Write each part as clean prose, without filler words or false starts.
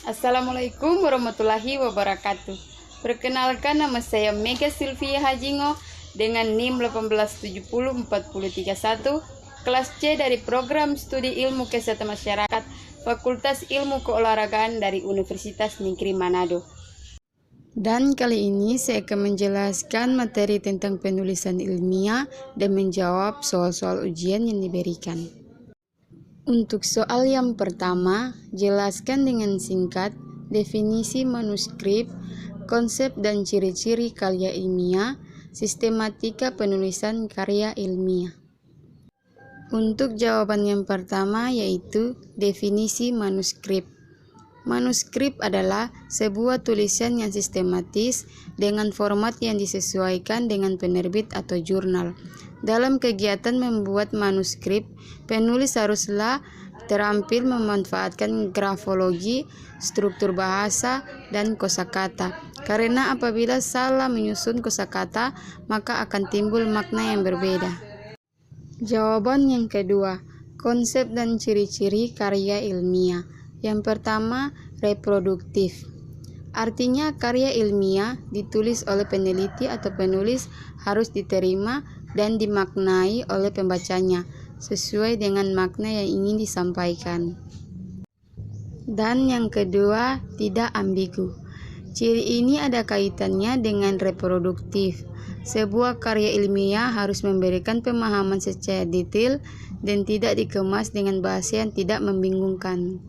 Assalamualaikum warahmatullahi wabarakatuh. Perkenalkan, nama saya Mega Sylvia Hajingo dengan NIM 1870431, kelas C dari Program Studi Ilmu Kesehatan Masyarakat, Fakultas Ilmu Keolahragaan dari Universitas Negeri Manado. Dan kali ini saya akan menjelaskan materi tentang penulisan ilmiah dan menjawab soal-soal ujian yang diberikan. Untuk soal yang pertama, jelaskan dengan singkat definisi manuskrip, konsep dan ciri-ciri karya ilmiah, sistematika penulisan karya ilmiah. Untuk jawaban yang pertama yaitu definisi manuskrip. Manuskrip adalah sebuah tulisan yang sistematis dengan format yang disesuaikan dengan penerbit atau jurnal. Dalam kegiatan membuat manuskrip, penulis haruslah terampil memanfaatkan grafologi, struktur bahasa, dan kosakata. Karena apabila salah menyusun kosakata, maka akan timbul makna yang berbeda. Jawaban yang kedua, konsep dan ciri-ciri karya ilmiah. Yang pertama, reproduktif. Artinya karya ilmiah ditulis oleh peneliti atau penulis harus diterima dan dimaknai oleh pembacanya sesuai dengan makna yang ingin disampaikan. Dan yang kedua, tidak ambigu. Ciri ini ada kaitannya dengan reproduktif. Sebuah karya ilmiah harus memberikan pemahaman secara detail dan tidak dikemas dengan bahasa yang tidak membingungkan.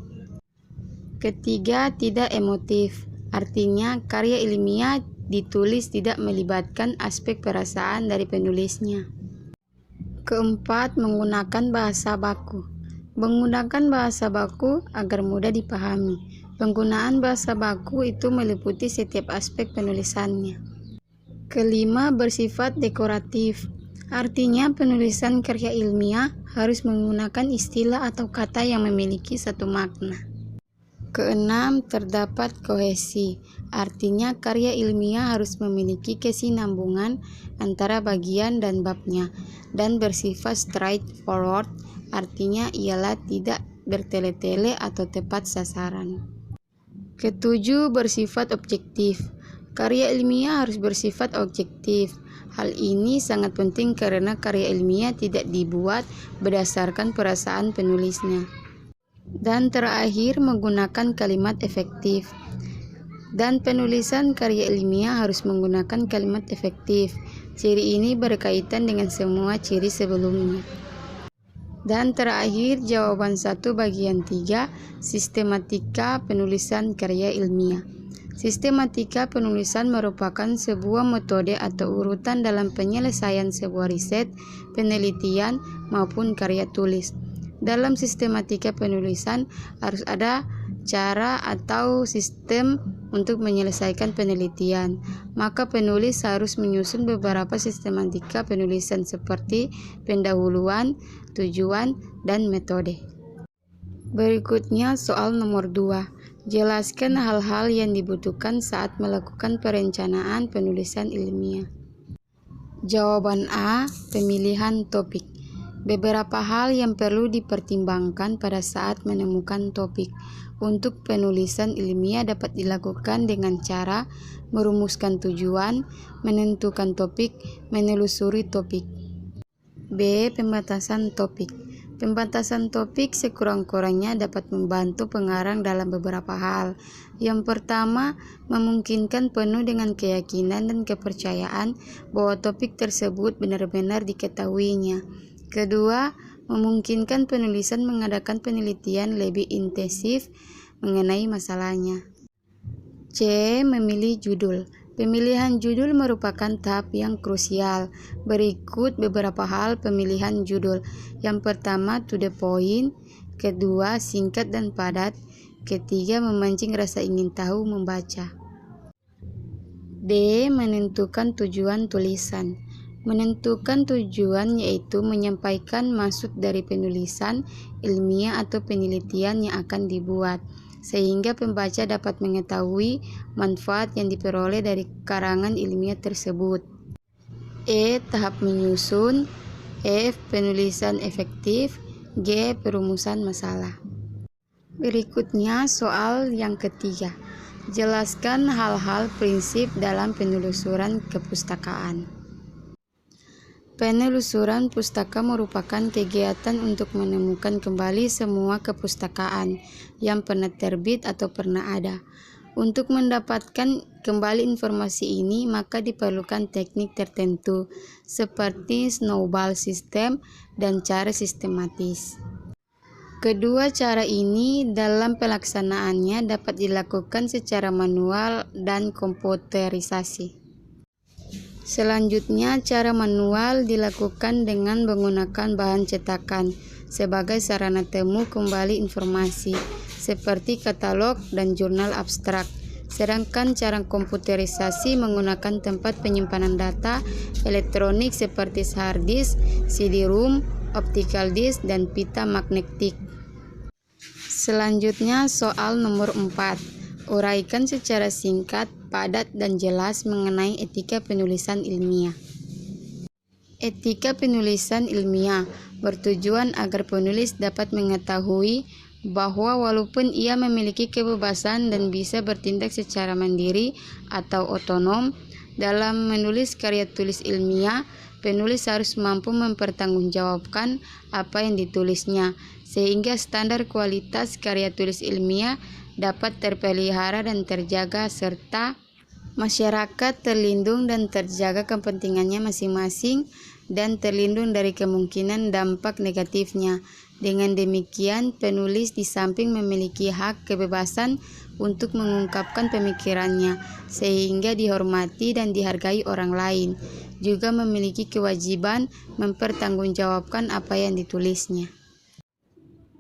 Ketiga, tidak emotif. Artinya, karya ilmiah ditulis tidak melibatkan aspek perasaan dari penulisnya. Keempat, menggunakan bahasa baku. Menggunakan bahasa baku agar mudah dipahami. Penggunaan bahasa baku itu meliputi setiap aspek penulisannya. Kelima, bersifat dekoratif. Artinya, penulisan karya ilmiah harus menggunakan istilah atau kata yang memiliki satu makna. Keenam, terdapat kohesi. Artinya karya ilmiah harus memiliki kesinambungan antara bagian dan babnya dan bersifat straightforward. Artinya ialah tidak bertele-tele atau tepat sasaran. Ketujuh, bersifat objektif. Karya ilmiah harus bersifat objektif. Hal ini sangat penting karena karya ilmiah tidak dibuat berdasarkan perasaan penulisnya. Dan terakhir, menggunakan kalimat efektif. Dan penulisan karya ilmiah harus menggunakan kalimat efektif. Ciri ini berkaitan dengan semua ciri sebelumnya. Dan terakhir, jawaban 1 bagian 3, sistematika penulisan karya ilmiah. Sistematika penulisan merupakan sebuah metode atau urutan dalam penyelesaian sebuah riset, penelitian, maupun karya tulis. Dalam sistematika penulisan harus ada cara atau sistem untuk menyelesaikan penelitian. Maka penulis harus menyusun beberapa sistematika penulisan seperti pendahuluan, tujuan, dan metode. Berikutnya soal nomor 2. Jelaskan hal-hal yang dibutuhkan saat melakukan perencanaan penulisan ilmiah. Jawaban A, pemilihan topik. Beberapa hal yang perlu dipertimbangkan pada saat menemukan topik. Untuk penulisan ilmiah dapat dilakukan dengan cara merumuskan tujuan, menentukan topik, menelusuri topik. B. Pembatasan topik. Pembatasan topik sekurang-kurangnya dapat membantu pengarang dalam beberapa hal. Yang pertama, memungkinkan penuh dengan keyakinan dan kepercayaan bahwa topik tersebut benar-benar diketahuinya. Kedua, memungkinkan penulisan mengadakan penelitian lebih intensif mengenai masalahnya. C. Memilih judul. Pemilihan judul merupakan tahap yang krusial. Berikut beberapa hal pemilihan judul. Yang pertama, to the point. Kedua, singkat dan padat. Ketiga, memancing rasa ingin tahu membaca. D. Menentukan tujuan tulisan. Menentukan tujuan yaitu menyampaikan maksud dari penulisan ilmiah atau penelitian yang akan dibuat, sehingga pembaca dapat mengetahui manfaat yang diperoleh dari karangan ilmiah tersebut. E. Tahap menyusun. F. Penulisan efektif. G. Perumusan masalah. Berikutnya soal yang ketiga. Jelaskan hal-hal prinsip dalam penelusuran kepustakaan. Penelusuran pustaka merupakan kegiatan untuk menemukan kembali semua kepustakaan yang pernah terbit atau pernah ada. Untuk mendapatkan kembali informasi ini, maka diperlukan teknik tertentu seperti snowball system dan cara sistematis. Kedua cara ini dalam pelaksanaannya dapat dilakukan secara manual dan komputerisasi. Selanjutnya, cara manual dilakukan dengan menggunakan bahan cetakan sebagai sarana temu kembali informasi seperti katalog dan jurnal abstrak. Sedangkan cara komputerisasi menggunakan tempat penyimpanan data elektronik seperti hard disk, CD-ROM, optical disk, dan pita magnetik. Selanjutnya soal nomor 4. Uraikan secara singkat, padat, dan jelas mengenai etika penulisan ilmiah. Etika penulisan ilmiah bertujuan agar penulis dapat mengetahui bahwa walaupun ia memiliki kebebasan dan bisa bertindak secara mandiri atau otonom dalam menulis karya tulis ilmiah, penulis harus mampu mempertanggungjawabkan apa yang ditulisnya, sehingga standar kualitas karya tulis ilmiah dapat terpelihara dan terjaga, serta masyarakat terlindung dan terjaga kepentingannya masing-masing dan terlindung dari kemungkinan dampak negatifnya. Dengan demikian, penulis di samping memiliki hak kebebasan untuk mengungkapkan pemikirannya sehingga dihormati dan dihargai orang lain, juga memiliki kewajiban mempertanggungjawabkan apa yang ditulisnya.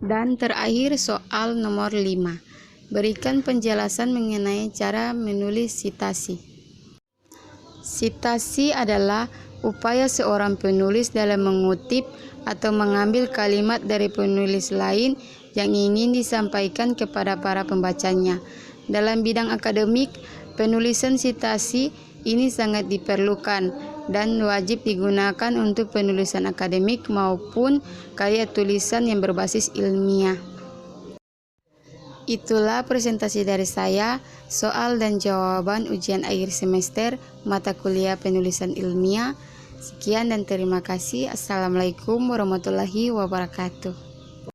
Dan terakhir soal nomor 5. Berikan penjelasan mengenai cara menulis sitasi. Sitasi adalah upaya seorang penulis dalam mengutip atau mengambil kalimat dari penulis lain yang ingin disampaikan kepada para pembacanya. Dalam bidang akademik, penulisan sitasi ini sangat diperlukan dan wajib digunakan untuk penulisan akademik maupun karya tulisan yang berbasis ilmiah. Itulah presentasi dari saya, soal dan jawaban ujian akhir semester mata kuliah penulisan ilmiah. Sekian dan terima kasih. Assalamualaikum warahmatullahi wabarakatuh.